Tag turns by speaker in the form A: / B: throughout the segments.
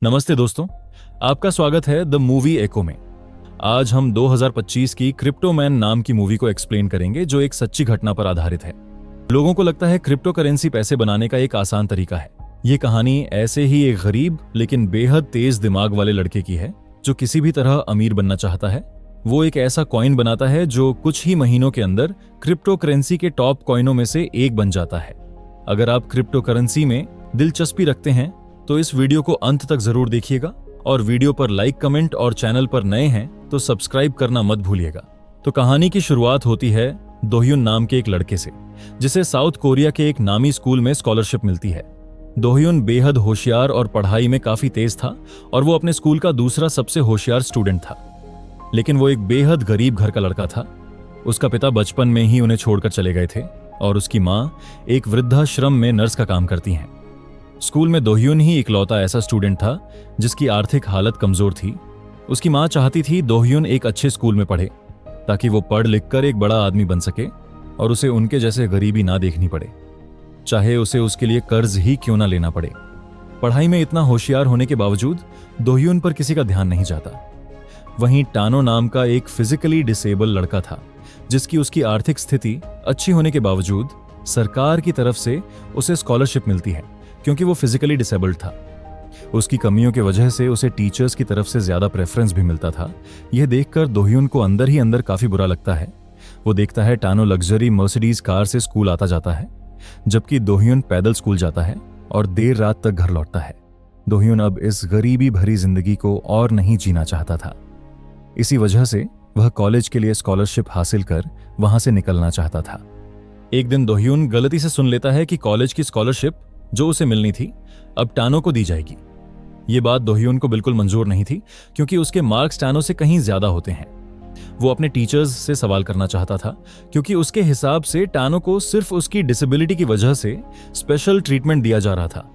A: नमस्ते दोस्तों, आपका स्वागत है द मूवी एको में। आज हम 2025 की क्रिप्टोमैन नाम की मूवी को एक्सप्लेन करेंगे जो एक सच्ची घटना पर आधारित है। लोगों को लगता है क्रिप्टो करेंसी पैसे बनाने का एक आसान तरीका है। ये कहानी ऐसे ही एक गरीब लेकिन बेहद तेज दिमाग वाले लड़के की है जो किसी भी तरह अमीर बनना चाहता है। वो एक ऐसा कॉइन बनाता है जो कुछ ही महीनों के अंदर क्रिप्टो करेंसी के टॉप कॉइनों में से एक बन जाता है। अगर आप क्रिप्टो करेंसी में दिलचस्पी रखते हैं तो इस वीडियो को अंत तक जरूर देखिएगा और वीडियो पर लाइक, कमेंट और चैनल पर नए हैं तो सब्सक्राइब करना मत भूलिएगा। तो कहानी की शुरुआत होती है दोह्युन नाम के एक लड़के से जिसे साउथ कोरिया के एक नामी स्कूल में स्कॉलरशिप मिलती है। दोह्युन बेहद होशियार और पढ़ाई में काफी तेज था और वो अपने स्कूल का दूसरा सबसे होशियार स्टूडेंट था। लेकिन वो एक बेहद गरीब घर का लड़का था। उसका पिता बचपन में ही उन्हें छोड़कर चले गए थे और उसकी माँ एक वृद्धाश्रम में नर्स का काम करती हैं। स्कूल में दोह्युन ही इकलौता ऐसा स्टूडेंट था जिसकी आर्थिक हालत कमजोर थी। उसकी माँ चाहती थी दोह्युन एक अच्छे स्कूल में पढ़े ताकि वो पढ़ लिख कर एक बड़ा आदमी बन सके और उसे उनके जैसे गरीबी ना देखनी पड़े, चाहे उसे उसके लिए कर्ज ही क्यों ना लेना पड़े। पढ़ाई में इतना होशियार होने के बावजूद दोह्युन पर किसी का ध्यान नहीं जाता। वहीं टानो नाम का एक फिजिकली डिसेबल लड़का था जिसकी उसकी आर्थिक स्थिति अच्छी होने के बावजूद सरकार की तरफ से उसे स्कॉलरशिप मिलती है क्योंकि वो फिजिकली डिसेबल्ड था। उसकी कमियों की वजह से उसे टीचर्स की तरफ से ज्यादा प्रेफरेंस भी मिलता था। यह देखकर दोह्युन को अंदर ही अंदर काफी बुरा लगता है। वो देखता है टानो लग्जरी मर्सिडीज कार से स्कूल आता जाता है जबकि दोह्युन पैदल स्कूल जाता है और देर रात तक घर लौटता है। दोह्युन अब इस गरीबी भरी जिंदगी को और नहीं जीना चाहता था। इसी वजह से वह कॉलेज के लिए स्कॉलरशिप हासिल कर वहां से निकलना चाहता था। एक दिन दोह्युन गलती से सुन लेता है कि कॉलेज की स्कॉलरशिप जो उसे मिलनी थी अब टानो को दी जाएगी। ये बात दोह्युन को बिल्कुल मंजूर नहीं थी क्योंकि उसके मार्क्स टानो से कहीं ज्यादा होते हैं। वो अपने टीचर्स से सवाल करना चाहता था क्योंकि उसके हिसाब से टानो को सिर्फ उसकी डिसेबिलिटी की वजह से स्पेशल ट्रीटमेंट दिया जा रहा था।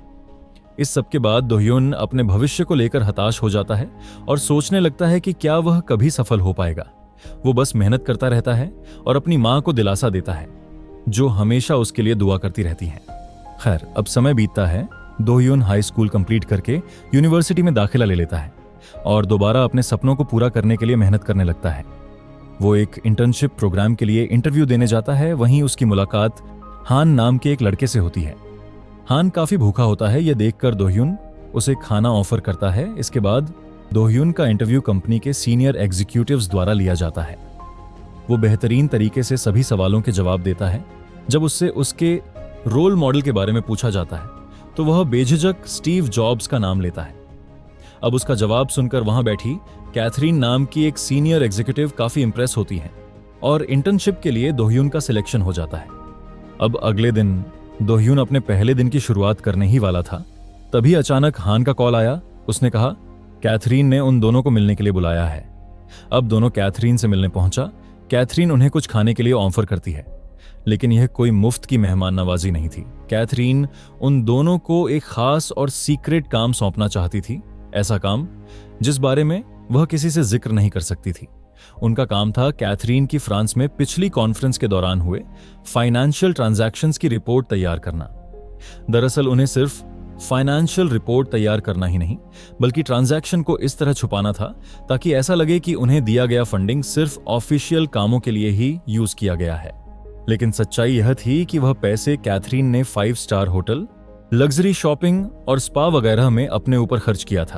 A: इस सब के बाद दोह्युन अपने भविष्य को लेकर हताश हो जाता है और सोचने लगता है कि क्या वह कभी सफल हो पाएगा। वो बस मेहनत करता रहता है और अपनी माँ को दिलासा देता है जो हमेशा उसके लिए दुआ करती रहती हैं। खैर, अब समय बीतता है। दोह्युन हाई स्कूल कंप्लीट करके यूनिवर्सिटी में दाखिला ले लेता है और दोबारा अपने सपनों को पूरा करने के लिए मेहनत करने लगता है। वो एक इंटर्नशिप प्रोग्राम के लिए इंटरव्यू देने जाता है। वहीं उसकी मुलाकात हान नाम के एक लड़के से होती है। हान काफी भूखा होता है। यह देखकर दोह्युन उसे खाना ऑफर करता है। इसके बाद दोह्युन का इंटरव्यू कंपनी के सीनियर एग्जीक्यूटिव्स द्वारा लिया जाता है। वो बेहतरीन तरीके से सभी सवालों के जवाब देता है। जब उससे उसके रोल मॉडल के बारे में पूछा जाता है तो वह बेझिझक स्टीव जॉब्स का नाम लेता है। अब उसका जवाब सुनकर वहां बैठी कैथरीन नाम की एक सीनियर एग्जीक्यूटिव काफी इंप्रेस होती है और इंटर्नशिप के लिए दोह्युन का सिलेक्शन हो जाता है। अब अगले दिन दोह्युन अपने पहले दिन की शुरुआत करने ही वाला था, तभी अचानक हान का कॉल आया। उसने कहा कैथरीन ने उन दोनों को मिलने के लिए बुलाया है। अब दोनों कैथरीन से मिलने पहुंचा। कैथरीन उन्हें कुछ खाने के लिए ऑफर करती है लेकिन यह कोई मुफ्त की मेहमान नवाजी नहीं थी। कैथरीन उन दोनों को एक खास और सीक्रेट काम सौंपना चाहती थी, ऐसा काम जिस बारे में वह किसी से जिक्र नहीं कर सकती थी। उनका काम था कैथरीन की फ्रांस में पिछली कॉन्फ्रेंस के दौरान हुए फाइनेंशियल ट्रांजैक्शंस की रिपोर्ट तैयार करना। दरअसल उन्हें सिर्फ फाइनेंशियल रिपोर्ट तैयार करना ही नहीं बल्कि ट्रांजैक्शन को इस तरह छुपाना था ताकि ऐसा लगे कि उन्हें दिया गया फंडिंग सिर्फ ऑफिशियल कामों के लिए ही यूज किया गया है। लेकिन सच्चाई यह थी कि वह पैसे कैथरीन ने 5 स्टार होटल, लग्जरी शॉपिंग और स्पा वगैरह में अपने ऊपर खर्च किया था।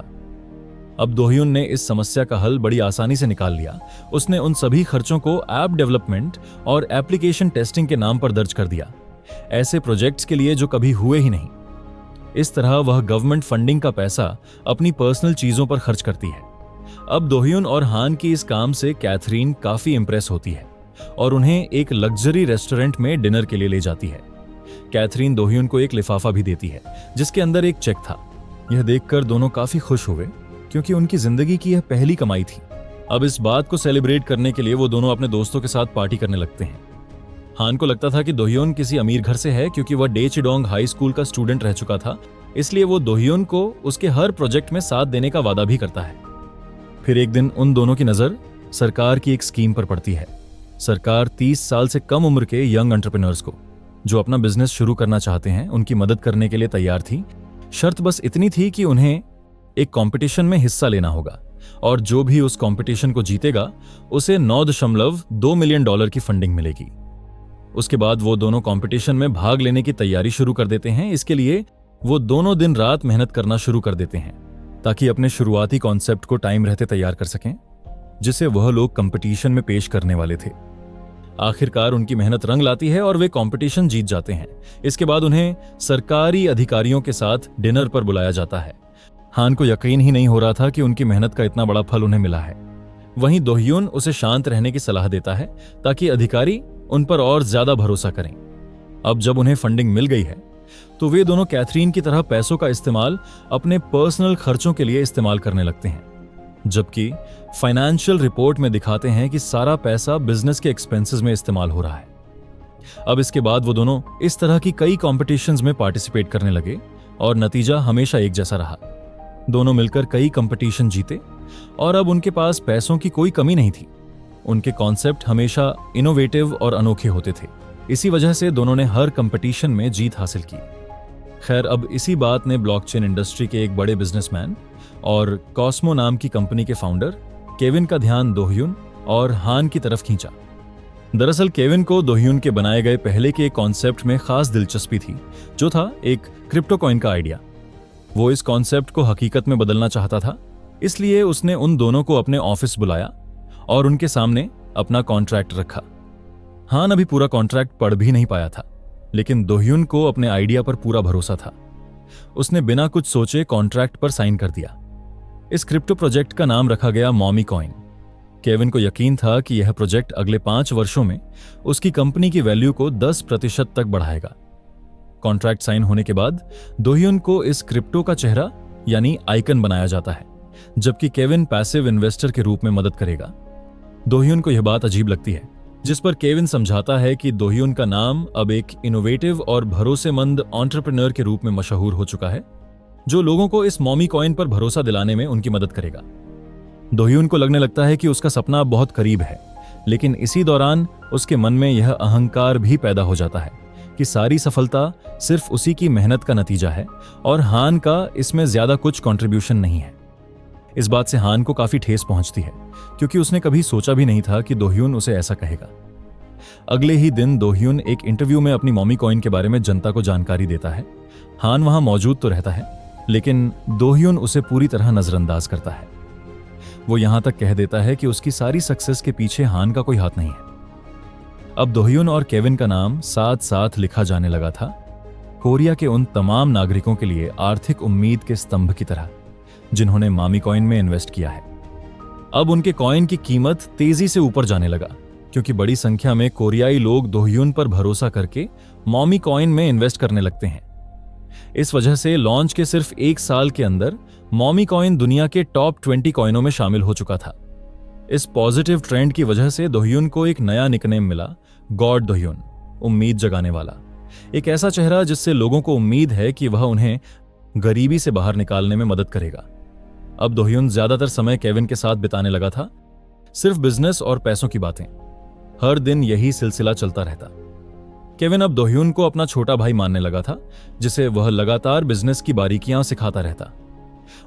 A: अब दोह्युन ने इस समस्या का हल बड़ी आसानी से निकाल लिया। उसने उन सभी खर्चों को ऐप डेवलपमेंट और एप्लीकेशन टेस्टिंग के नाम पर दर्ज कर दिया, ऐसे प्रोजेक्ट्स के लिए जो कभी हुए ही नहीं। इस तरह वह गवर्नमेंट फंडिंग का पैसा अपनी पर्सनल चीजों पर खर्च करती है। अब दोह्युन और हान की इस काम से कैथरीन काफी इंप्रेस होती है और उन्हें एक लग्जरी रेस्टोरेंट में डिनर के लिए ले जाती है। कैथरीन दोह्युन को एक लिफाफा भी देती है जिसके अंदर एक चेक था। यह देखकर दोनों काफी खुश हुए क्योंकि उनकी जिंदगी की यह पहली कमाई थी। अब इस बात को सेलिब्रेट करने के लिए वो दोनों अपने दोस्तों के साथ पार्टी करने लगते हैं। हान को लगता था कि दोह्युन किसी अमीर घर से है क्योंकि वह डेचिडोंग हाई स्कूल का स्टूडेंट रह चुका था, इसलिए वो दोह्युन को उसके हर प्रोजेक्ट में साथ देने का वादा भी करता है। फिर एक दिन उन दोनों की नजर सरकार की एक स्कीम पर पड़ती है। सरकार 30 साल से कम उम्र के यंग एंटरप्रेन्योर्स को जो अपना बिजनेस शुरू करना चाहते हैं उनकी मदद करने के लिए तैयार थी। शर्त बस इतनी थी कि उन्हें एक कंपटीशन में हिस्सा लेना होगा और जो भी उस कंपटीशन को जीतेगा उसे 9.2 मिलियन डॉलर की फंडिंग मिलेगी। उसके बाद वो दोनों कंपटीशन में भाग लेने की तैयारी शुरू कर देते हैं। इसके लिए वो दोनों दिन रात मेहनत करना शुरू कर देते हैं ताकि अपने शुरुआती कॉन्सेप्ट को टाइम रहते तैयार कर सकें, जिसे वह लोग कंपटीशन में पेश करने वाले थे। आखिरकार उनकी मेहनत रंग लाती है और वे कंपटीशन जीत जाते हैं। इसके बाद उन्हें सरकारी अधिकारियों के साथ डिनर पर बुलाया जाता है। हान को यकीन ही नहीं हो रहा था कि उनकी मेहनत का इतना बड़ा फल उन्हें मिला है। वहीं दोह्यून उसे शांत रहने की सलाह देता है ताकि अधिकारी उन पर और ज्यादा भरोसा करें। अब जब उन्हें फंडिंग मिल गई है तो वे दोनों कैथरीन की तरह पैसों का इस्तेमाल अपने पर्सनल खर्चों के लिए इस्तेमाल करने लगते हैं, जबकि फाइनेंशियल रिपोर्ट में दिखाते हैं कि सारा पैसा बिजनेस के एक्सपेंसेस में इस्तेमाल हो रहा है। अब इसके बाद वो दोनों इस तरह की कई कॉम्पिटिशन्स में पार्टिसिपेट करने लगे और नतीजा हमेशा एक जैसा रहा। दोनों मिलकर कई कंपटीशन जीते और अब उनके पास पैसों की कोई कमी नहीं थी। उनके कॉन्सेप्ट हमेशा इनोवेटिव और अनोखे होते थे। इसी वजह से दोनों ने हर कंपटीशन में जीत हासिल की। खैर, अब इसी बात ने ब्लॉकचेन इंडस्ट्री के एक बड़े बिजनेसमैन और कॉस्मो नाम की कंपनी के फाउंडर केविन का ध्यान दोह्यून और हान की तरफ खींचा। दरअसल केविन को दोह्यून के बनाए गए पहले के कॉन्सेप्ट में खास दिलचस्पी थी, जो था एक क्रिप्टो कॉइन का आइडिया। वो इस कॉन्सेप्ट को हकीकत में बदलना चाहता था, इसलिए उसने उन दोनों को अपने ऑफिस बुलाया और उनके सामने अपना कॉन्ट्रैक्ट रखा। हान अभी पूरा कॉन्ट्रैक्ट पढ़ भी नहीं पाया था, लेकिन दोह्यून को अपने आइडिया पर पूरा भरोसा था। उसने बिना कुछ सोचे कॉन्ट्रैक्ट पर साइन कर दिया। इस क्रिप्टो प्रोजेक्ट का नाम रखा गया मॉमी कॉइन। केविन को यकीन था कि यह प्रोजेक्ट अगले 5 वर्षों में उसकी कंपनी की वैल्यू को 10% तक बढ़ाएगा। कॉन्ट्रैक्ट साइन होने के बाद दोह्यून को इस क्रिप्टो का चेहरा यानी आइकन बनाया जाता है, जबकि केविन पैसिव इन्वेस्टर के रूप में मदद करेगा। दोह्यून को यह बात अजीब लगती है, जिस पर केविन समझाता है कि दोह्यून का नाम अब एक इनोवेटिव और भरोसेमंद एंटरप्रेन्योर के रूप में मशहूर हो चुका है, जो लोगों को इस मॉमी कॉइन पर भरोसा दिलाने में उनकी मदद करेगा। दोह्यून को लगने लगता है कि उसका सपना बहुत करीब है, लेकिन इसी दौरान उसके मन में यह अहंकार भी पैदा हो जाता है कि सारी सफलता सिर्फ उसी की मेहनत का नतीजा है और हान का इसमें ज्यादा कुछ कंट्रीब्यूशन नहीं है। इस बात से हान को काफी ठेस पहुंचती है, क्योंकि उसने कभी सोचा भी नहीं था कि दोह्यून उसे ऐसा कहेगा। अगले ही दिन दोह्यून एक इंटरव्यू में अपनी मॉमी कॉइन के बारे में जनता को जानकारी देता है। हान वहां मौजूद तो रहता है, लेकिन दोह्यून उसे पूरी तरह नजरअंदाज करता है। वो यहां तक कह देता है कि उसकी सारी सक्सेस के पीछे हान का कोई हाथ नहीं है। अब दोह्यून और केविन का नाम साथ साथ लिखा जाने लगा था, कोरिया के उन तमाम नागरिकों के लिए आर्थिक उम्मीद के स्तंभ की तरह, जिन्होंने मॉमी कॉइन में इन्वेस्ट किया है। अब उनके कॉइन की कीमत तेजी से ऊपर जाने लगा, क्योंकि बड़ी संख्या में कोरियाई लोग दोह्यून पर भरोसा करके मॉमी कॉइन में इन्वेस्ट करने लगते हैं। इस वजह से लॉन्च के सिर्फ 1 साल के अंदर मॉमी कॉइन दुनिया के टॉप 20 कॉइनों में शामिल हो चुका था। इस पॉजिटिव ट्रेंड की वजह से दोह्यून को एक नया निकनेम मिला, गॉड दोह्यून, उम्मीद जगाने वाला। एक ऐसा चेहरा जिससे लोगों को उम्मीद है कि वह उन्हें गरीबी से बाहर निकालने में मदद करेगा। अब दोह्यून ज्यादातर समय केविन के साथ बिताने लगा था, सिर्फ बिजनेस और पैसों की बातें। हर दिन यही सिलसिला चलता रहता। केविन अब दोह्यून को अपना छोटा भाई मानने लगा था, जिसे वह लगातार बिजनेस की बारीकियां सिखाता रहता।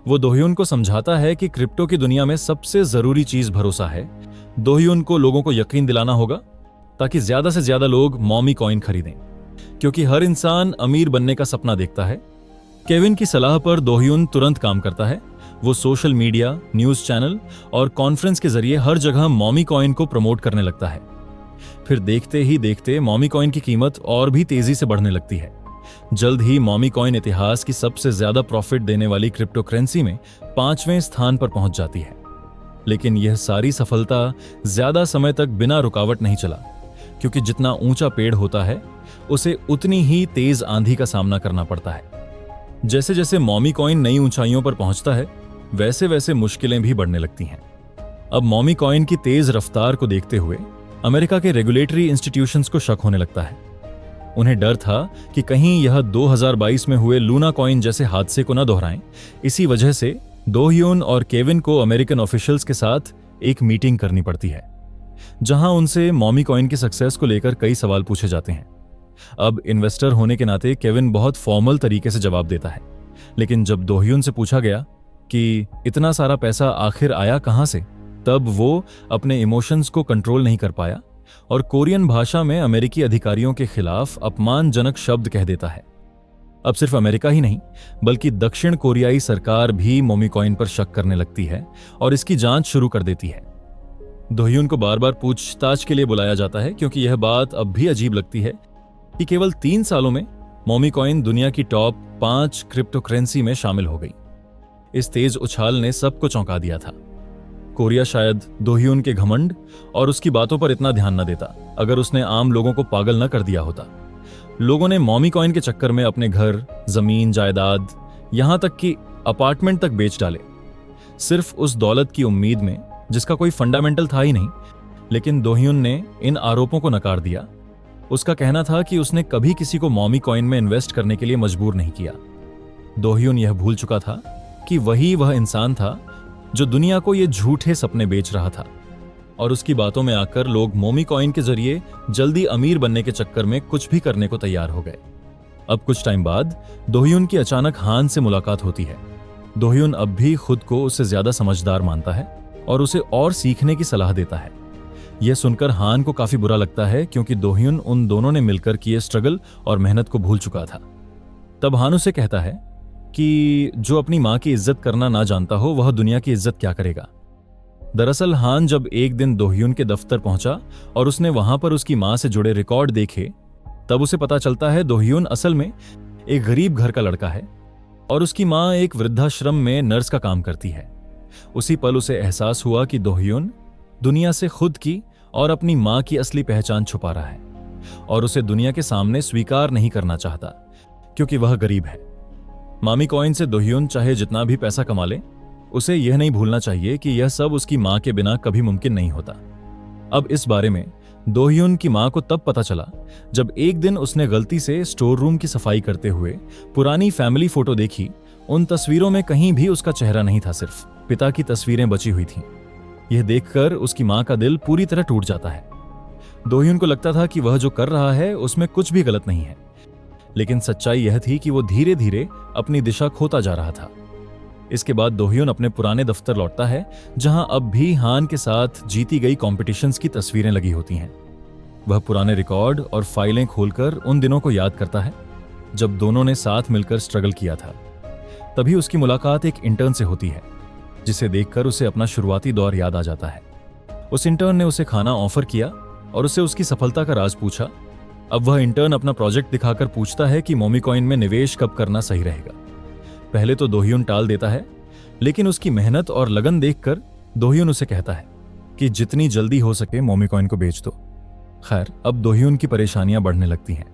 A: वो दोह्यून को समझाता है कि क्रिप्टो की दुनिया में सबसे जरूरी चीज भरोसा है। दोह्यून को लोगों को यकीन दिलाना होगा ताकि ज्यादा से ज्यादा लोग मॉमी कॉइन खरीदें, क्योंकि हर इंसान अमीर बनने का सपना देखता है। केविन की सलाह पर दोह्यून तुरंत काम करता है। वो सोशल मीडिया, न्यूज चैनल और कॉन्फ्रेंस के जरिए हर जगह मॉमी कॉइन को प्रमोट करने लगता है। फिर देखते ही देखते मॉमी कॉइन की कीमत और भी तेजी से बढ़ने लगती है। जल्द ही मॉमी कॉइन इतिहास की सबसे ज्यादा प्रॉफिट देने वाली क्रिप्टो करेंसी में 5वें स्थान पर पहुंच जाती है। लेकिन यह सारी सफलता ज्यादा समय तक बिना रुकावट नहीं चला, क्योंकि जितना ऊंचा पेड़ होता है उसे उतनी ही तेज आंधी का सामना करना पड़ता है। जैसे जैसे मॉमी कॉइन नई ऊंचाइयों पर पहुंचता है, वैसे वैसे मुश्किलें भी बढ़ने लगती हैं। अब मॉमी कॉइन की तेज रफ्तार को देखते हुए अमेरिका के रेगुलेटरी इंस्टीट्यूशंस को शक होने लगता है। उन्हें डर था कि कहीं यह 2022 में हुए लूना कॉइन जैसे हादसे को न दोहराएं। इसी वजह से दोह्यून और केविन को अमेरिकन ऑफिशियल्स के साथ एक मीटिंग करनी पड़ती है, जहां उनसे मॉमी कॉइन की सक्सेस को लेकर कई सवाल पूछे जाते हैं। अब इन्वेस्टर होने के नाते केविन बहुत फॉर्मल तरीके से जवाब देता है, लेकिन जब दोह्यून से पूछा गया कि इतना सारा पैसा आखिर आया कहां से। तब वो अपने इमोशंस को कंट्रोल नहीं कर पाया और कोरियन भाषा में अमेरिकी अधिकारियों के खिलाफ अपमानजनक शब्द कह देता है। अब सिर्फ अमेरिका ही नहीं बल्कि दक्षिण कोरियाई सरकार भी मोमीकॉइन पर शक करने लगती है और इसकी जांच शुरू कर देती है। दोह्यून को बार बार पूछताछ के लिए बुलाया जाता है क्योंकि यह बात अब भी अजीब लगती है कि केवल 3 सालों में मोमीकॉइन दुनिया की टॉप 5 क्रिप्टो करेंसी में शामिल हो गई। इस तेज उछाल ने सबको चौंका दिया था। कोरिया शायद दोह्यून के घमंड और उसकी बातों पर इतना ध्यान न देता अगर उसने आम लोगों को पागल न कर दिया होता। लोगों ने मोमीकॉइन के चक्कर में अपने घर, जमीन, जायदाद, यहां तक कि अपार्टमेंट तक बेच डाले, सिर्फ उस दौलत की उम्मीद में जिसका कोई फंडामेंटल था ही नहीं। लेकिन दोह्यून ने इन आरोपों को नकार दिया। उसका कहना था कि उसने कभी किसी को मोमीकॉइन में इन्वेस्ट करने के लिए मजबूर नहीं किया। दोह्यून यह भूल चुका था कि वही वह इंसान था जो दुनिया को ये झूठे सपने बेच रहा था और उसकी बातों में आकर लोग मोमीकॉइन के जरिए जल्दी अमीर बनने के चक्कर में कुछ भी करने को तैयार हो गए। अब कुछ टाइम बाद दोह्यून की अचानक हान से मुलाकात होती है। दोह्यून अब भी खुद को उससे ज्यादा समझदार मानता है और उसे और सीखने की सलाह देता है। यह सुनकर हान को काफी बुरा लगता है क्योंकि दोह्यून उन दोनों ने मिलकर किए स्ट्रगल और मेहनत को भूल चुका था। तब हान उसे कहता है कि जो अपनी मां की इज्जत करना ना जानता हो वह दुनिया की इज्जत क्या करेगा। दरअसल हान जब एक दिन दोह्यून के दफ्तर पहुंचा और उसने वहां पर उसकी मां से जुड़े रिकॉर्ड देखे, तब उसे पता चलता है दोह्यून असल में एक गरीब घर का लड़का है और उसकी मां एक वृद्धाश्रम में नर्स का काम करती है। उसी पल उसे एहसास हुआ कि दोह्यून दुनिया से खुद की और अपनी मां की असली पहचान छुपा रहा है और उसे दुनिया के सामने स्वीकार नहीं करना चाहता क्योंकि वह गरीब है। मोमीकॉइन से दोह्यून चाहे जितना भी पैसा कमा ले, उसे यह नहीं भूलना चाहिए कि यह सब उसकी मां के बिना कभी मुमकिन नहीं होता। अब इस बारे में दोह्यून की मां को तब पता चला जब एक दिन उसने गलती से स्टोर रूम की सफाई करते हुए पुरानी फैमिली फोटो देखी। उन तस्वीरों में कहीं भी उसका चेहरा नहीं था, सिर्फ पिता की तस्वीरें बची हुई थीं। यह देखकर उसकी मां का दिल पूरी तरह टूट जाता है। दोह्यून को लगता था कि वह जो कर रहा है उसमें कुछ भी गलत नहीं है, लेकिन सच्चाई यह थी कि वो धीरे धीरे अपनी दिशा खोता जा रहा था। इसके बाद दोह्यून अपने पुराने दफ्तर लौटता है जहां अब भी हान के साथ जीती गई कॉम्पिटिशन्स की तस्वीरें लगी होती हैं। वह पुराने रिकॉर्ड और फाइलें खोलकर उन दिनों को याद करता है जब दोनों ने साथ मिलकर स्ट्रगल किया था। तभी उसकी मुलाकात एक इंटर्न से होती है जिसे देखकर उसे अपना शुरुआती दौर याद आ जाता है। उस इंटर्न ने उसे खाना ऑफर किया और उसे उसकी सफलता का राज पूछा। अब वह इंटर्न अपना प्रोजेक्ट दिखाकर पूछता है कि मोमीकॉइन में निवेश कब करना सही रहेगा। पहले तो दोह्यून टाल देता है, लेकिन उसकी मेहनत और लगन देखकर दोह्यून उसे कहता है कि जितनी जल्दी हो सके मोमीकॉइन को बेच दो। खैर, अब दोह्यून की परेशानियां बढ़ने लगती हैं।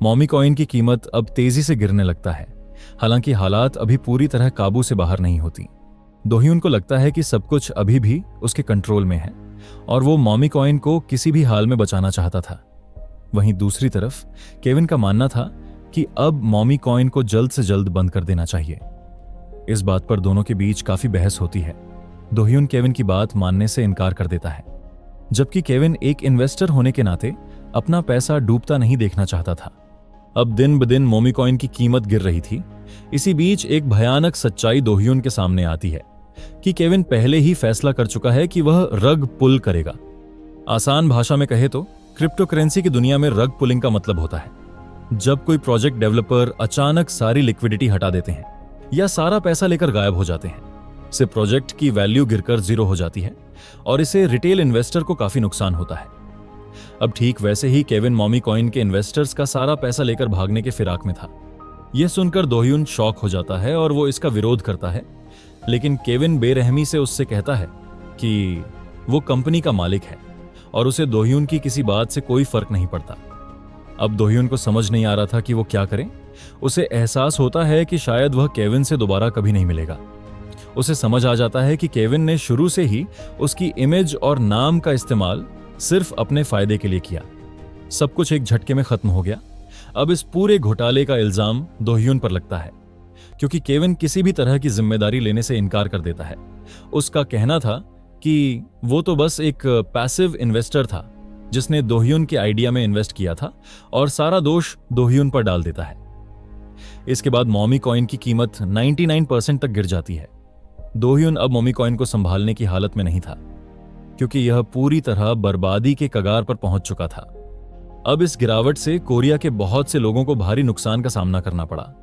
A: मोमीकॉइन की कीमत अब तेजी से गिरने लगता है, हालांकि हालात अभी पूरी तरह काबू से बाहर नहीं होती। दोह्यून को लगता है कि सब कुछ अभी भी उसके कंट्रोल में है और वो मोमीकॉइन को किसी भी हाल में बचाना चाहता था। वहीं दूसरी तरफ केविन का मानना था कि अब मोमीकॉइन को जल्द से जल्द बंद कर देना चाहिए। इस बात पर दोनों के बीच काफी बहस होती है। दोह्यून केविन की बात मानने से इनकार कर देता है, जबकि केविन एक इन्वेस्टर होने के नाते अपना पैसा डूबता नहीं देखना चाहता था। अब दिन ब दिन मोमीकॉइन की कीमत गिर रही थी। इसी बीच एक भयानक सच्चाई दोह्यून के सामने आती है कि केविन पहले ही फैसला कर चुका है कि वह रग पुल करेगा। आसान भाषा में कहे तो क्रिप्टो करेंसी की दुनिया में रग पुलिंग का मतलब होता है जब कोई प्रोजेक्ट डेवलपर अचानक सारी लिक्विडिटी हटा देते हैं या सारा पैसा लेकर गायब हो जाते हैं। से प्रोजेक्ट की वैल्यू गिरकर जीरो हो जाती है और इसे रिटेल इन्वेस्टर को काफी नुकसान होता है। अब ठीक वैसे ही केविन मोमीकॉइन के इन्वेस्टर्स का सारा पैसा लेकर भागने के फिराक में था। यह सुनकर दोह्यून शॉक हो जाता है और वो इसका विरोध करता है, लेकिन केविन बेरहमी से उससे कहता है कि वो कंपनी का मालिक है और उसे दोह्यून की किसी बात से कोई फर्क नहीं पड़ता। अब दोह्यून को समझ नहीं आ रहा था कि वो क्या करे। उसे एहसास होता है कि शायद वह केविन से दोबारा कभी नहीं मिलेगा। उसे समझ आ जाता है कि केविन ने शुरू से ही उसकी इमेज और नाम का इस्तेमाल सिर्फ अपने फायदे के लिए किया। सब कुछ एक झटके में खत्म हो गया। अब इस पूरे घोटाले का इल्जाम दोह्यून पर लगता है क्योंकि केविन किसी भी तरह की जिम्मेदारी लेने से इनकार कर देता है। उसका कहना था कि वो तो बस एक पैसिव इन्वेस्टर था जिसने दोह्यून के आइडिया में इन्वेस्ट किया था और सारा दोष दोह्यून पर डाल देता है। इसके बाद मोमीकॉइन की कीमत 99% तक गिर जाती है। दोह्युन अब मॉमी कॉइन को संभालने की हालत में नहीं था, क्योंकि यह पूरी तरह बर्बादी के कगार पर पहुंच चुका था। अब इस गिरावट से कोरिया के बहुत से लोगों को भारी नुकसान का सामना करना पड़ा।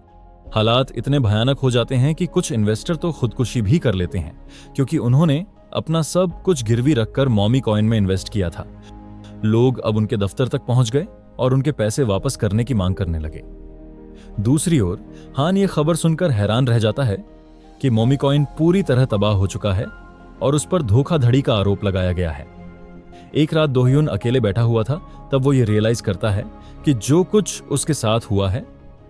A: हालात इतने भयानक हो जाते हैं कि कुछ इन्वेस्टर तो खुदकुशी भी कर लेते हैं, क्योंकि उन्होंने अपना सब कुछ गिरवी रखकर मॉमी कॉइन में इन्वेस्ट किया था। लोग अब उनके दफ्तर तक पहुंच गए और उनके पैसे वापस करने की मांग करने लगे। दूसरी ओर हान ये खबर सुनकर हैरान रह जाता है कि मॉमी कॉइन पूरी तरह तबाह हो चुका है और उस पर धोखाधड़ी का आरोप लगाया गया है। एक रात दोह्युन अकेले बैठा हुआ था, तब वो ये रियलाइज करता है कि जो कुछ उसके साथ हुआ है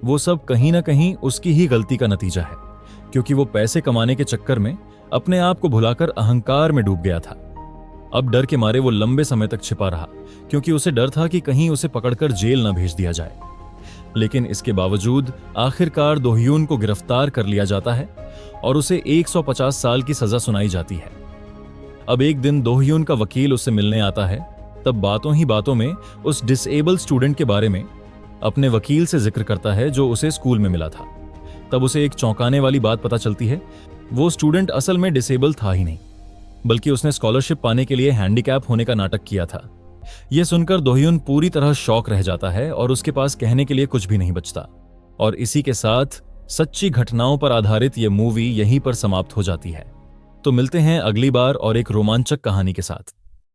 A: वो सब कहीं ना कहीं उसकी ही गलती का नतीजा है, क्योंकि वो पैसे कमाने के चक्कर में अपने आप को भुलाकर अहंकार में डूब गया था। अब डर के मारे वो लंबे समय तक छिपा रहा, क्योंकि उसे डर था कि कहीं उसे पकड़कर जेल न भेज दिया जाए। लेकिन इसके बावजूद आखिरकार दोह्युन को गिरफ्तार कर लिया जाता है और उसे 150 साल की सजा सुनाई जाती है। अब एक दिन दोह्युन का वकील उससे मिलने आता है। तब बातों ही बातों में उस डिसेबल स्टूडेंट के बारे में अपने वकील से जिक्र करता है जो उसे स्कूल में मिला था। तब उसे एक चौंकाने वाली बात पता चलती है, वो स्टूडेंट असल में डिसेबल था ही नहीं, बल्कि उसने स्कॉलरशिप पाने के लिए हैंडीकैप होने का नाटक किया था। यह सुनकर दोह्युन पूरी तरह शॉक रह जाता है और उसके पास कहने के लिए कुछ भी नहीं बचता। और इसी के साथ सच्ची घटनाओं पर आधारित यह मूवी यहीं पर समाप्त हो जाती है। तो मिलते हैं अगली बार और एक रोमांचक कहानी के साथ।